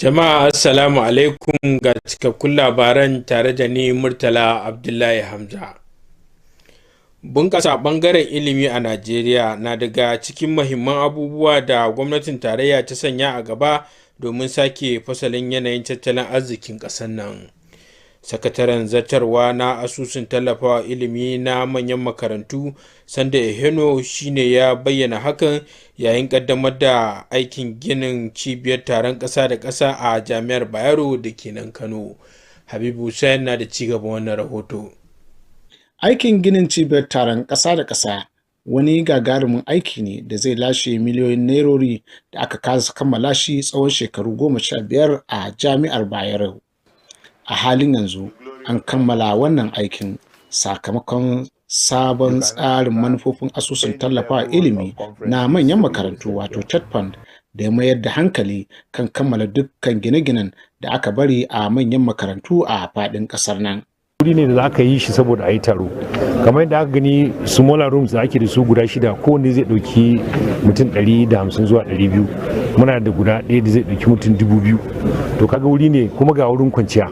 Jama'a assalamu alaikum ga cikakkun labaran tare da ni Murtala Abdullahi Hamza. Bunƙasa ɓangaren ilimi a Najeriya na daga cikin muhimman abubuwa da gwamnatin tarayya ta sanya a gaba domin sake fasalin yanayin tattalin arzikin ƙasar nan. Sakataren zartarwa na asusun tallafawa ilimi na manyan makarantu Sanda Eheno shine ya bayyana hakan yayin kaddamar da aikin ginin cibiyar taron ƙasa da ƙasa a jami'ar Bayero da ke nan Kano. Habibu Hussein na da cigaba wannan rahoto. Aikin ginin cibiyar taron ƙasa da ƙasa wani gagarumin aiki ne da zai lashe miliyoyin nairori da aka kasa kammala shi tsawon shekaru 15 a jami'ar Bayero. A halin yanzu an kammala wannan aikin sakamakon sabon tsarin manufofin asusun tallafawa ilimi na manyan makarantu wato TED Fund da ya mayar da hankali kan kammala dukkan gine-ginen da aka bari a manyan makarantu a faɗin ƙasar nan. Wuri ne da aka yi shi saboda a yi taro, kamar yadda aka gani smaller rooms da ake da su guda 6 kowanne zai ɗauki mutum 150 zuwa 200, muna da guda ɗaya da zai ɗauki mutum 2000. To kaga wuri ne kuma ga wurin kwanciya,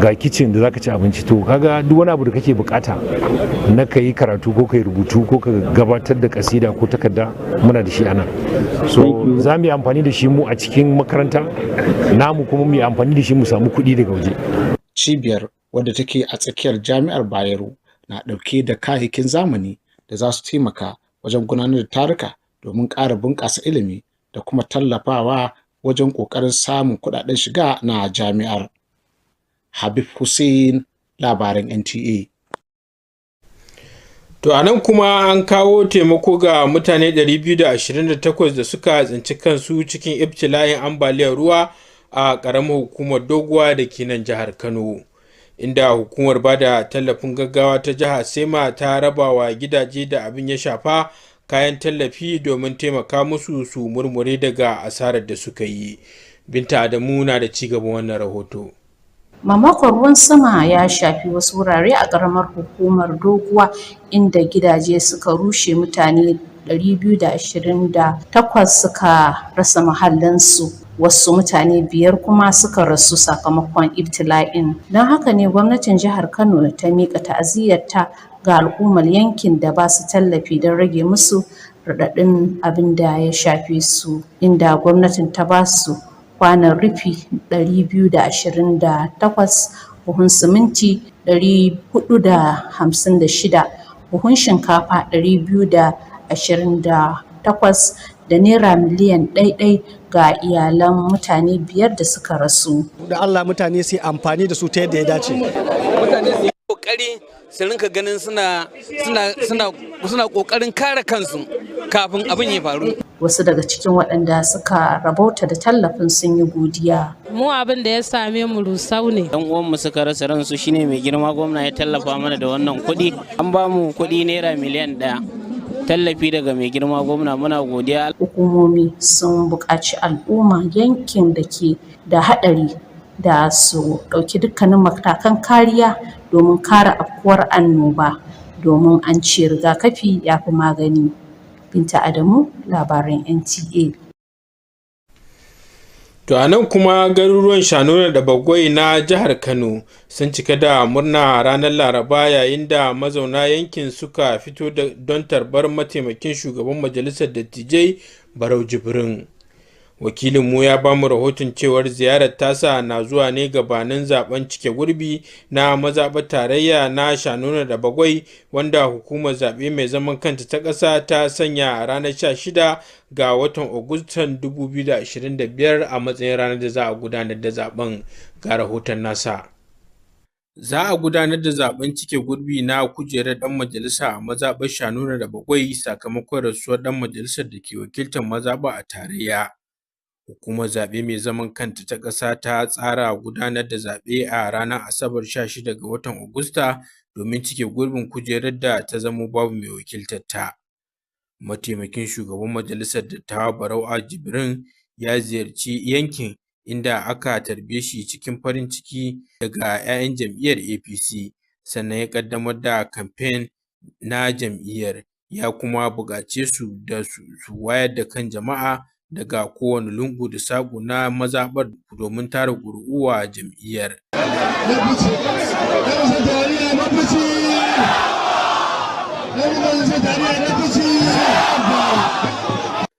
ga kicin da zaka ci abinci. To kaga duk wani abu da kake bukata na ka yi karatu ko ka yi rubutu ko ka gabatar da kasida ko takarda muna da shi ana. So za mu yi amfani da shi mu a cikin makaranta namu, kuma mu yi amfani da shi mu samu kuɗi daga waje. Cibiyar wadda take a tsakiyar jami'ar Bayero na ɗauke da kayayyakin zamani da za su taimaka wajen gudanar da taruka domin ƙara bunƙasa ilimi da kuma tallafawa wajen ƙoƙarin samun kuɗaɗen shiga na jami'ar. Habib Hussein, labaran NTA. To a nan kuma an kawo taimako ga mutane 228 da suka tsinci kansu cikin ibtila'in ambaliyar ruwa a ƙaramar hukumar Doguwa da ke nan jihar Kano, inda hukumar bada tallafin gaggawa ta jihar Sema ta raba wa gidaje da abin ya shafa kayan tallafi domin taimaka musu su murmure daga asarar da suka yi. Binta Adamu na da cigaban wannan rahoto. Mamakon ruwan sama ya shafi wasu wurare a ƙaramar hukumar Doguwa inda gidaje suka rushe, mutane 228 suka rasa mahallansu, wasu mutane 5 kuma suka rasu sakamakon ibtila'in. Don haka ne gwamnatin jihar Kano ta miƙa ta'aziyyarta ga al'ummar yankin da ba su tallafi don rage musu raɗaɗin abin da ya shafe su, inda gwamnatin ta ba su kwanon rufi 228, buhun siminti 456, buhun shinkafa 228 da naira miliyan 1 ga iyalan mutane 5 da suka rasu. Da Allah mutane su amfani da su ta yadda ya dace. Mutane su yi kokari su rinka ganin suna kokarin kare kansu kafin abin ya faru. Wasu daga cikin waɗanda suka rabauta da tallafin sun yi godiya. Mu abin da ya same mu rusau ne. Dan uwanmu suka rasa ransu, shine mai girma gwamna ya tallafa mana da wannan kuɗi. An ba mu kuɗi naira miliyan 1 tallafi daga mai girma gwamna, muna godiya. Hukumomi sun buƙaci al'umma yankin da ke da haɗari da su ɗauki dukkanin matakan kariya domin kare afkuwar annoba, domin an ce rigakafi ya fi magani. Binta Adamu, labaran NTA. To a nan kuma garuruwan Shanona da Bagwai na jihar Kano sun cika da murna ranar Laraba yayin da mazauna yankin suka fito don tarbar mataimakin shugaban majalisar dattijai Barau Jibrin. Wakilinmu ya ba mu rahoton cewar ziyarar tasa na zuwa ne gabanin zaben cike gurbi na mazaɓar tarayya na Shanona da Bagwai, wanda hukumar zaɓe mai zaman kanta ta ƙasa ta sanya a ranar 16 ga watan Agustan 2025 a matsayin ranar da za a gudanar da zaben. Ga rahoton nasa. Za a gudanar da zaben cike gurbi na kujerar ɗan majalisa a mazaɓar Shanona da Bagwai sakamakon rasuwar ɗan majalisar da ke wakiltar mazaɓa a tarayya. Hukumar zaɓe mai zaman kanta ta ƙasa ta tsara gudanar da zaɓe a ranar Asabar 16 ga watan Agusta domin cike gurbin kujerar da ta zamo babu mai wakiltar ta. Mataimakin shugaban majalisar dattawa Barau Jibrin ya ziyarci yankin, inda aka tarbe shi cikin farin ciki daga 'ya'yan jam'iyyar APC, sannan ya ƙaddamar da kamfen na jam'iyyar, ya kuma buƙace su da su wayar da kan jama'a daga kowane lungu da saƙo na mazaɓar domin tara ƙuri'u a jam'iyyar.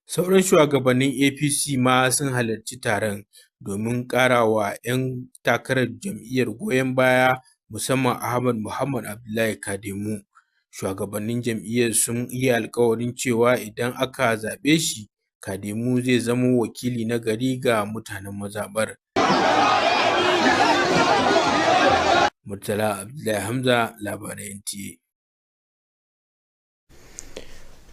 Sauran shugabannin APC ma sun halarci taron domin ƙarawa 'yan takarar jam'iyyar goyon baya, musamman Ahmad Muhammad Abdullahi Kademu. Shugabannin jam'iyyar sun yi alkawarin cewa idan aka zaɓe shi, Kademu zai zamo wakili na gari ga mutanen mazaɓar. Murtala Abdullahi Hamza, Labarai NTA.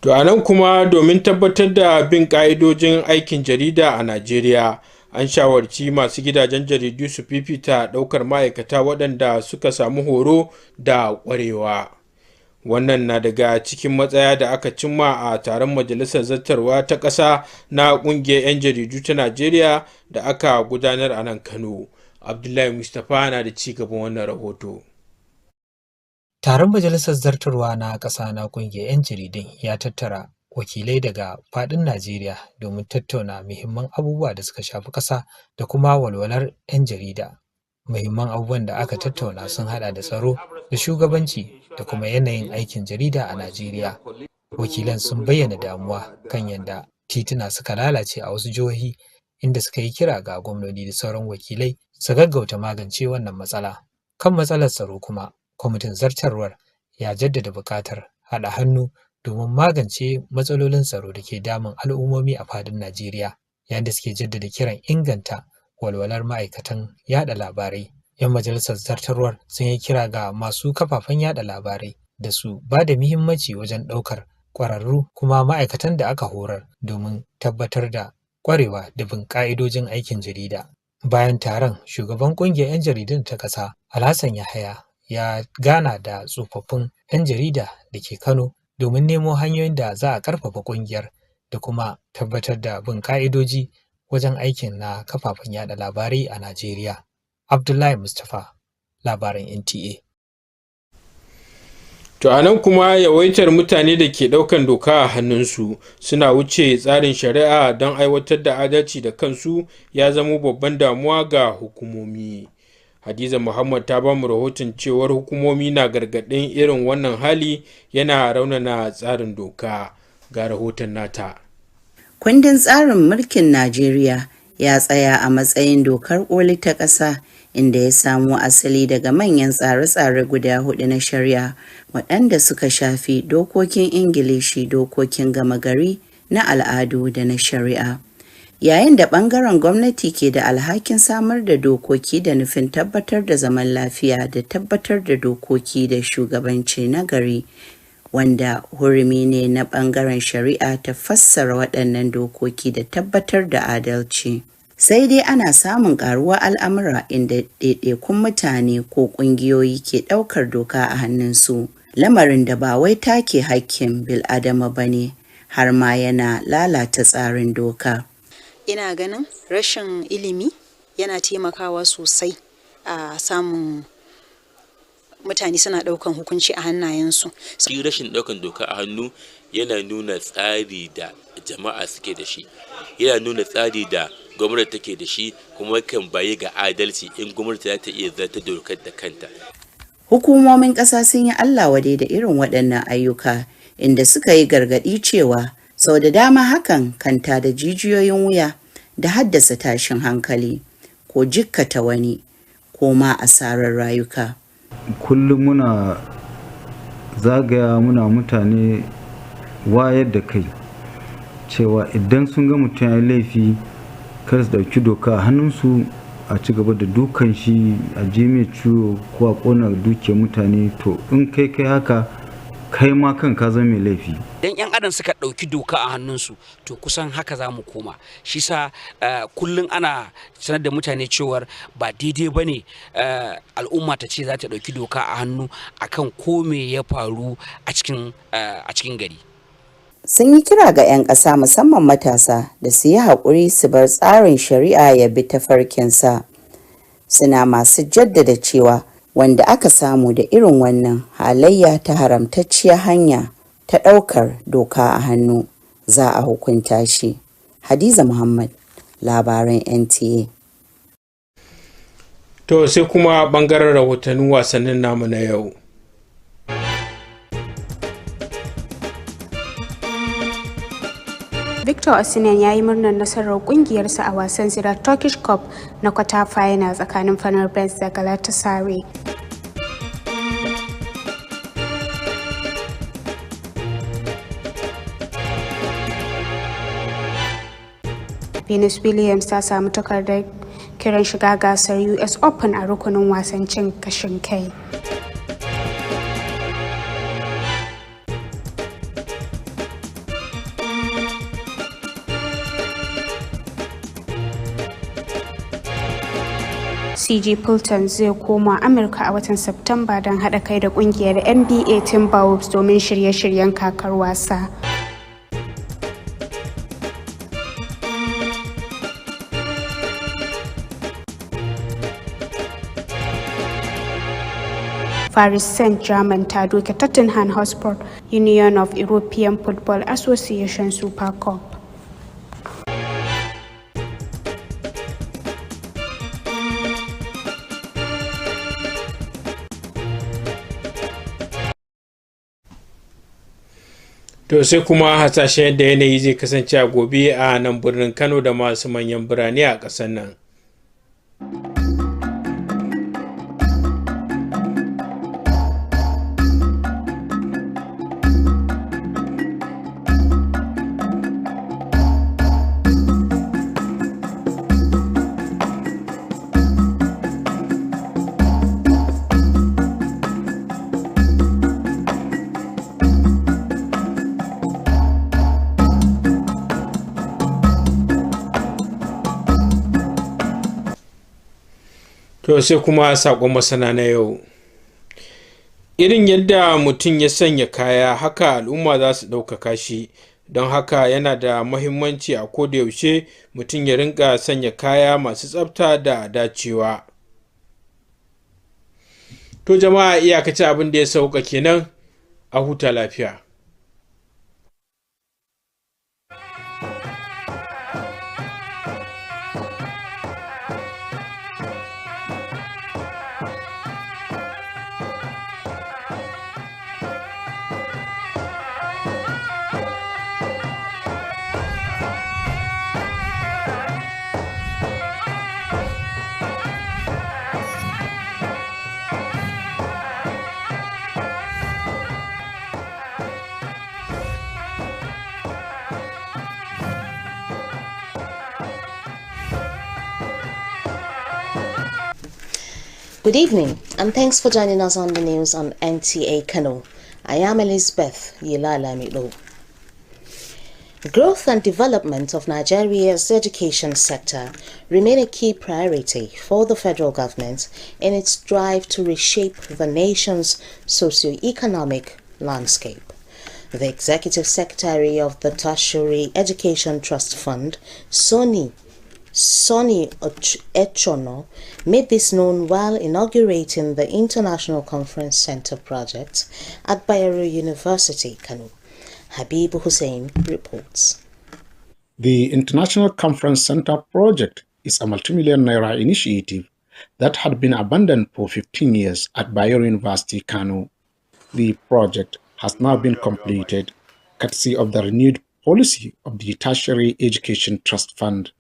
To a nan kuma, domin tabbatar da bin ƙa'idojin aikin jarida a Najeriya, an shawarci masu gidajen jaridu su fifita ɗaukar ma'aikata waɗanda suka samu horo da ƙwarewa. Wannan na daga cikin matsaya da aka cimma a taron Majalisar Zartarwa ta ƙasa na ƙungiyar 'yan jaridu ta Najeriya da aka gudanar a nan Kano. Abdullahi Mustapha na da ci gaban wannan rahoto. Taron Majalisar Zartarwa na ƙasa na ƙungiyar 'yan jaridun ya tattara wakilai daga faɗin Najeriya domin tattauna muhimman abubuwa da suka shafi ƙasa da kuma walwalar 'yan jarida. Muhimman abubuwan da aka tattauna sun haɗa da tsaro da shugabanci da kuma yanayin aikin jarida a Najeriya. Wakilan sun bayyana damuwa kan yadda tituna suka lalace a wasu jihohi, inda suka yi kira ga gwamnati da sauran wakilai su gaggauta magance wannan matsala. Kan matsalar tsaro kuma, kwamitin zartarwar ya jaddada buƙatar haɗa hannu domin magance matsalolin tsaro da ke damun al'ummomi a faɗin Najeriya, yayin da suke jaddada kiran inganta walwalar ma'aikatan yada labarai. 'Yan majalisar zartarwar sun yi kira ga masu kafafen yada labarai da su ba da muhimmanci wajen ɗaukar ƙwararru kuma ma'aikatan da aka horar domin tabbatar da ƙwarewa da bin ƙa'idojin aikin jarida. Bayan taron, shugaban ƙungiyar 'yan jaridun ta ƙasa, Alhassan Yahaya, ya gana da tsofaffin 'yan jarida da ke Kano domin nemo hanyoyin da za a ƙarfafa ƙungiyar da kuma tabbatar da bin ƙa'idoji wajen aikin na kafafen yada labarai a Najeriya. Abdullahi Mustapha, Labaran NTA. To a nan kuma, yawaitar mutane da ke ɗaukan doka a hannunsu suna wuce tsarin shari'a don aiwatar da adalci da kansu ya zama babban damuwa ga hukumomi. Hadiza Muhammad ta bamu rahoton cewar hukumomi na gargaɗin irin wannan hali yana raunana tsarin doka. Ga rahoton nata. Kundin tsarin mulkin Najeriya ya tsaya a matsayin dokar ƙoli ta ƙasa, inda ya samo asali daga manyan tsare-tsare guda 4 na shari'a waɗanda suka shafi dokokin Ingilishi, dokokin gama gari, na al'adu da na shari'a. Yayin da ɓangaren gwamnati ke da alhakin samar da dokoki da nufin tabbatar da zaman lafiya da tabbatar da dokoki da shugabanci na gari, wanda hurumi ne na ɓangaren shari'a ta fassara waɗannan dokoki da tabbatar da adalci. Sai dai ana samun ƙaruwar al'amura inda ɗaiɗaikun mutane ko ƙungiyoyi ke ɗaukar doka a hannunsu, lamarin da ba wai take hakkin bil'adama ba ne, har ma yana lalata tsarin doka. Ina ganin rashin ilimi yana taimakawa sosai a samun mutane suna ɗaukan hukunci a hannayensu. Rashin ɗaukan doka a hannu yana nuna tsari da jama'a suke da shi, yana nuna tsari da gwamnati take da shi, kuma kan bayi ga adalci in gwamnati za ta iya zartar da dokar da kanta. Hukumomin ƙasa sun yi Allah wadai da irin waɗannan ayyuka, inda suka yi gargaɗi cewa sau da dama hakan kan tada jijiyoyin wuya da haddasa tashin hankali ko jikkata wani ko ma asarar rayuka. Kullum muna zagaya muna mutane wayar da kai cewa idan sun ga mutum ya laifi, kar su ɗauki doka a hannunsu a ci gaba da dukan shi, a ji mai ciwo ko a ƙona dukiyar mutane. To in kai haka, kai ma kan ka zama mai laifi. Dan 'yan adam suka ɗauki doka a hannunsu, to kusan haka za mu koma. Shi sa kullum ana sanar da mutane cewar ba daidai ba ne al'umma ta ce za ta ɗauki doka a hannu akan ko me ya faru a cikin gari. Sun yi kira ga 'yan ƙasa, musamman matasa, da su yi haƙuri su bar tsarin shari'a ya bi tafarkinsa. Suna masu jaddada cewa wanda aka samu da irin wannan halayya ta haramtacciyar hanya ta ɗaukar doka a hannu, za a hukunta shi. Hadiza Muhammad, labaran NTA. To sai kuma bangaren rahotannin wasannin namu na yau. Victor Osimhen ya yi murnar nasarar kungiyarsa a wasan Zira Turkish Cup na kwata final tsakanin Fenerbahce da Galatasaray. Venus Williams ta samu takardar kiran shiga gasar US Open a rukunin wasan cin kashin kai. CJ Fulton zai koma Amurka a watan Satumba don haɗa kai da ƙungiyar NBA Timberwolves domin shirye-shiryen kakar wasa. Paris Saint-Germain ta doke Tottenham Hotspur Union of European Football Association Super Cup. To sai kuma hasashen yadda yanayi zai kasance a gobe a nan birnin Kano da masu manyan birane a ƙasar nan. To sai kuma saƙon masana na yau. Irin yadda mutum ya sanya kaya haka al'umma za su ɗaukaka shi, don haka yana da mahimmanci a kodayaushe mutum ya rinka sanya kaya masu tsafta da dacewa. To jama'a iyakaci abin da ya sauka kenan, a huta lafiya. Good evening, and thanks for joining us on the news on Nta Kano. I am Elizabeth Yilalamilo. Growth and development of Nigeria's education sector remain a key priority for the federal government in its drive to reshape the nation's socio-economic landscape. The Executive Secretary of the Tertiary Education Trust Fund, Sonny Echono, made this known while inaugurating the International Conference Center project at Bayero University, Kano. Habib Hussein reports. The International Conference Center project is a multi-million naira initiative that had been abandoned for 15 years at Bayero University, Kano. The project has now been completed, courtesy of the renewed policy of the Tertiary Education Trust Fund,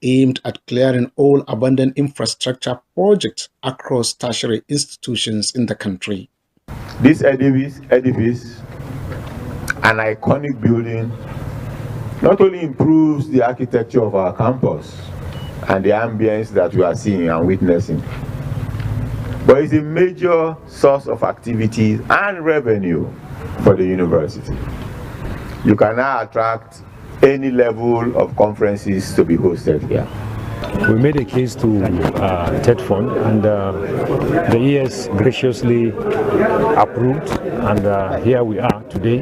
aimed at clearing all abandoned infrastructure projects across tertiary institutions in the country. This edifice, an iconic building, not only improves the architecture of our campus and the ambience that we are seeing and witnessing, but is a major source of activities and revenue for the university. You can now attract any level of conferences to be hosted here. We made a case to TED Fund, and the ES graciously approved, and here we are today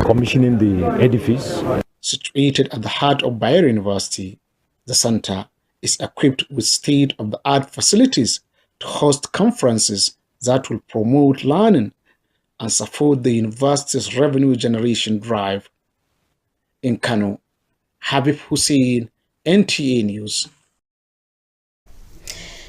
commissioning the edifice. Situated at the heart of Bayero University, the center is equipped with state-of-the-art facilities to host conferences that will promote learning and support the university's revenue generation drive. In Kano, Habib Hussein, NTA News.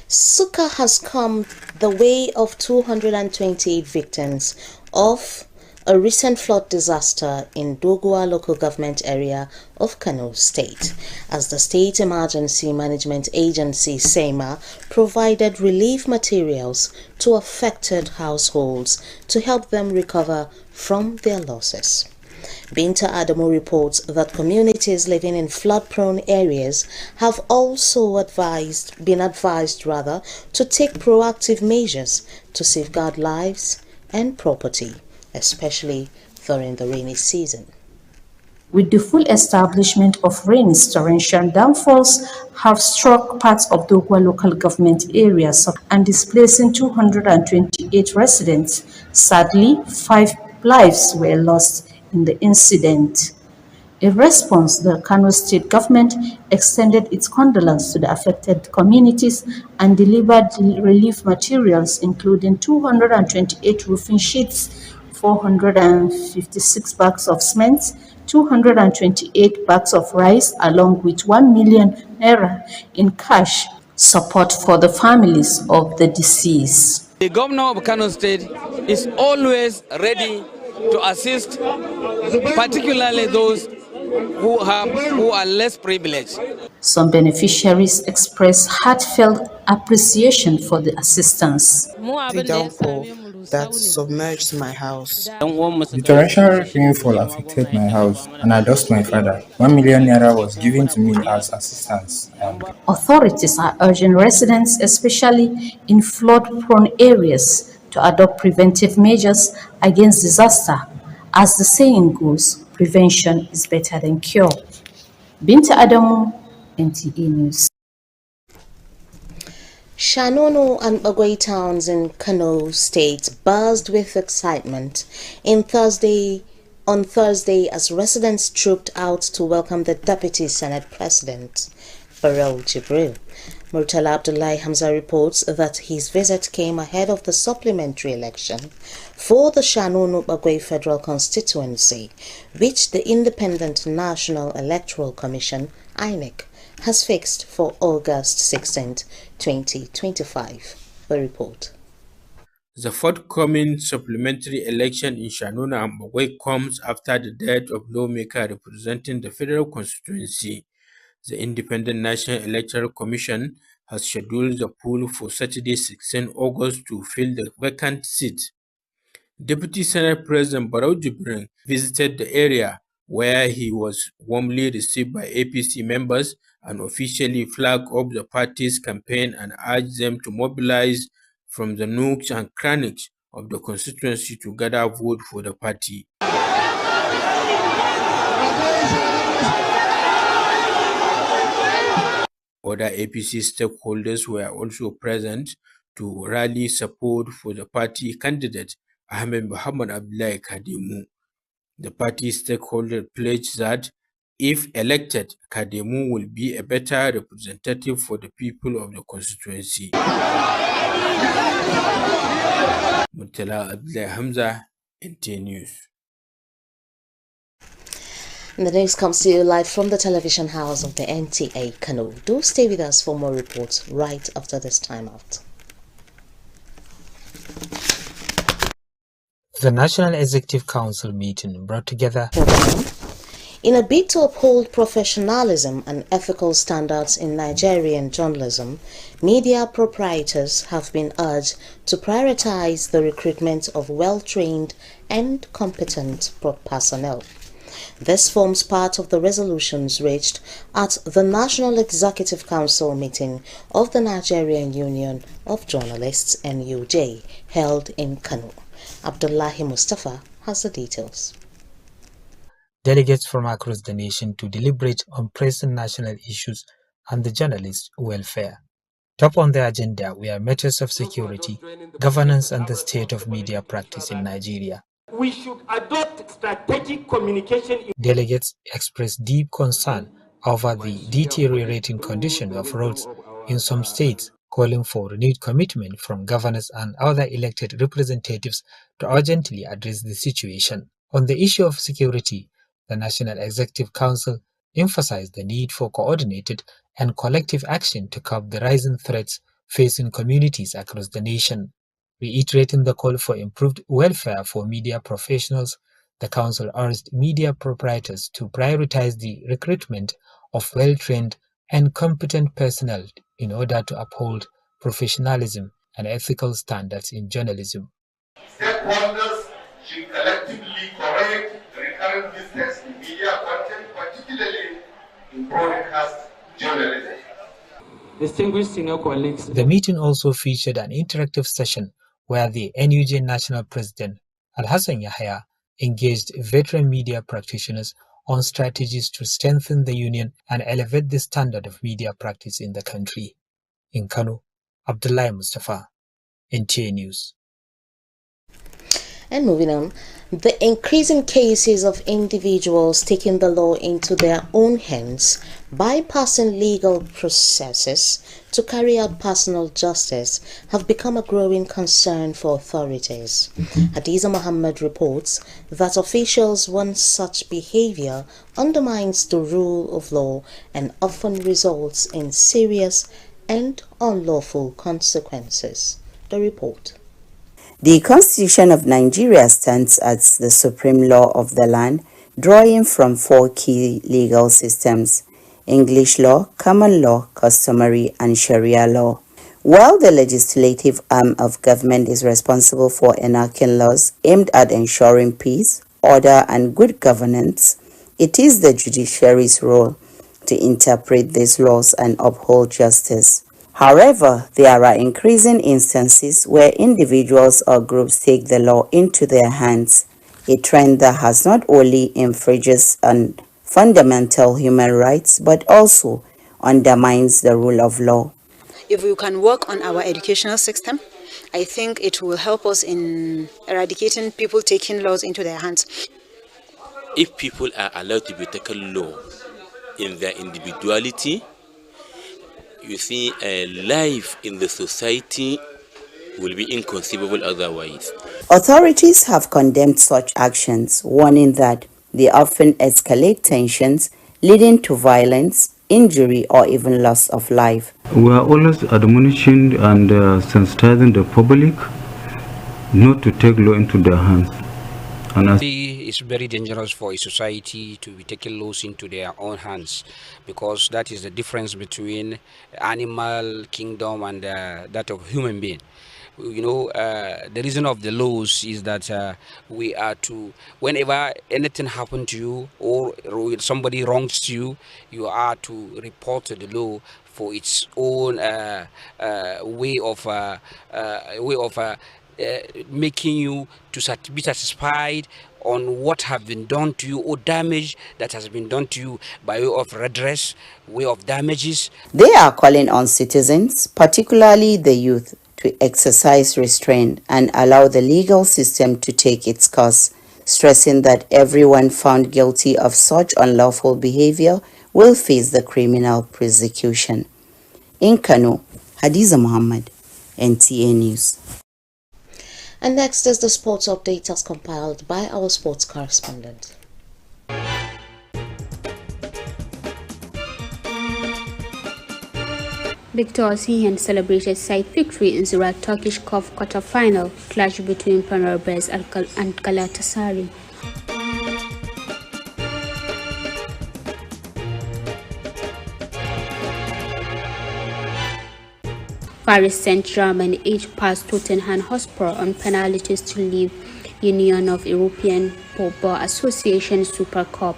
Succor has come the way of 228 victims of a recent flood disaster in Dogua local government area of Kano State, as the State Emergency Management Agency SEMA provided relief materials to affected households to help them recover from their losses. Binta Adamo reports that communities living in flood-prone areas have also been advised to take proactive measures to safeguard lives and property, especially during the rainy season. With the full establishment of rains, torrential downfalls have struck parts of Dogwa local government areas and displacing 228 residents. Sadly, 5 lives were lost in the incident. In response, the Kano State government extended its condolence to the affected communities and delivered relief materials including 228 roofing sheets, 456 bags of cement, 228 bags of rice, along with 1 million naira in cash support for the families of the deceased. The governor of Kano State is always ready to assist, particularly those who are less privileged. Some beneficiaries expressed heartfelt appreciation for the assistance. Downpour that submerged my house. The torrential rainfall affected my house and I lost my father. 1 million naira was given to me as assistance. Authorities are urging residents, especially in flood-prone areas, to adopt preventive measures against disaster. As the saying goes, prevention is better than cure. Binta Adamu, NTA News. Shanono and Bagwai towns in Kano State buzzed with excitement on Thursday as residents trooped out to welcome the Deputy Senate President, Farrell Jibril. Murtala Abdullahi Hamza reports that his visit came ahead of the supplementary election for the Shanono Bagwai Federal Constituency, which the Independent National Electoral Commission, INEC, has fixed for August 16, 2025. The report. The forthcoming supplementary election in Shanona and Bagwai comes after the death of lawmaker representing the federal constituency. The Independent National Electoral Commission has scheduled the poll for Saturday 16 August to fill the vacant seat. Deputy Senate President Barrow Jibrin visited the area where he was warmly received by APC members and officially flagged up the party's campaign and urged them to mobilize from the nooks and crannies of the constituency to gather vote for the party. Other APC stakeholders were also present to rally support for the party candidate Ahmed Muhammad Abdullahi Kademu. The party stakeholder pledged that if elected, Kademu will be a better representative for the people of the constituency. Murtala Abdullahi Hamza, NTA News. And the news comes to you live from the television house of the NTA Kano. Do stay with us for more reports right after this time out. The National Executive Council meeting brought together in a bid to uphold professionalism and ethical standards in Nigerian journalism, media proprietors have been urged to prioritize the recruitment of well-trained and competent personnel. This forms part of the resolutions reached at the National Executive Council meeting of the Nigerian Union of Journalists (NUJ) held in Kano. Abdullahi Mustafa has the details. Delegates from across the nation to deliberate on pressing national issues and the journalists' welfare. Top on the agenda were matters of security, governance and the state of media practice in Nigeria. We should adopt strategic communication. Delegates expressed deep concern over the deteriorating condition of roads in some states, calling for renewed commitment from governors and other elected representatives to urgently address the situation. On the issue of security, the National Executive Council emphasized the need for coordinated and collective action to curb the rising threats facing communities across the nation. Reiterating the call for improved welfare for media professionals, the Council urged media proprietors to prioritize the recruitment of well-trained and competent personnel in order to uphold professionalism and ethical standards in journalism. Stakeholders should collectively correct recurrent mistakes in media content, particularly in broadcast journalism. Distinguished senior colleagues. The meeting also featured an interactive session where the NUJ National President Al-Hassan Yahya engaged veteran media practitioners on strategies to strengthen the union and elevate the standard of media practice in the country. In Kano, Abdullahi Mustafa, NTA News. And moving on, the increasing cases of individuals taking the law into their own hands, bypassing legal processes to carry out personal justice, have become a growing concern for authorities. Hadiza Muhammad reports that officials want such behavior undermines the rule of law and often results in serious and unlawful consequences. The report. The Constitution of Nigeria stands as the supreme law of the land, drawing from four key legal systems: English law, common law, customary, and Sharia law. While the legislative arm of government is responsible for enacting laws aimed at ensuring peace, order, and good governance, it is the judiciary's role to interpret these laws and uphold justice. However, there are increasing instances where individuals or groups take the law into their hands, a trend that has not only infringes on fundamental human rights but also undermines the rule of law. If we can work on our educational system, I think it will help us in eradicating people taking laws into their hands. If people are allowed to be taken law in their individuality, you see, life in the society will be inconceivable otherwise. Authorities have condemned such actions, warning that they often escalate tensions, leading to violence, injury, or even loss of life. We are always admonishing and sensitizing the public not to take law into their hands. And it's very dangerous for a society to be taking laws into their own hands, because that is the difference between animal kingdom and that of human being. You know, the reason of the laws is that we are to, whenever anything happens to you or somebody wrongs you, you are to report to the law for its own way of making you to be satisfied on what have been done to you or damage that has been done to you by way of redress, way of damages. They are calling on citizens, particularly the youth, to exercise restraint and allow the legal system to take its course, stressing that everyone found guilty of such unlawful behavior will face the criminal prosecution. In Kano, Hadiza Muhammad, NTA News. And next is the sports update as compiled by our sports correspondent. Victor Osimhen celebrated side victory in the Turkish Cup quarter-final clash between Fenerbahce and Galatasaray. Paris Saint-Germain edged past Tottenham Hotspur on penalties to leave Union of European Football Association Super Cup.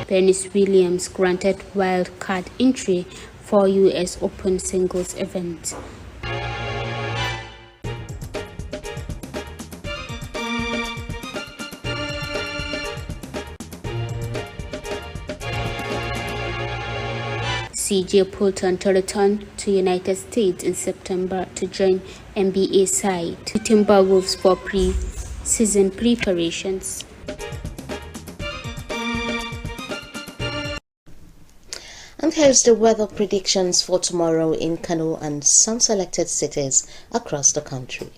Venus Williams granted wild card entry for US Open singles event. CJ Fulton to return to United States in September to join NBA side the Timberwolves for pre-season preparations. And here's the weather predictions for tomorrow in Kano and some selected cities across the country.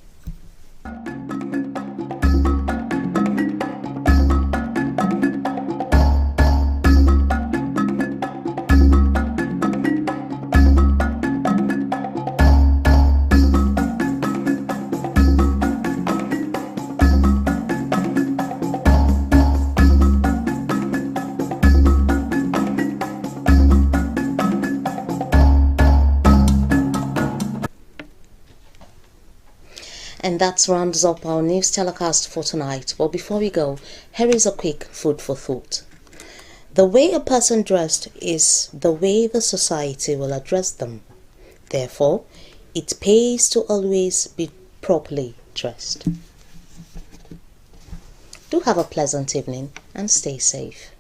And that rounds up our news telecast for tonight. But before we go, here is a quick food for thought. The way a person dressed is the way the society will address them. Therefore, it pays to always be properly dressed. Do have a pleasant evening and stay safe.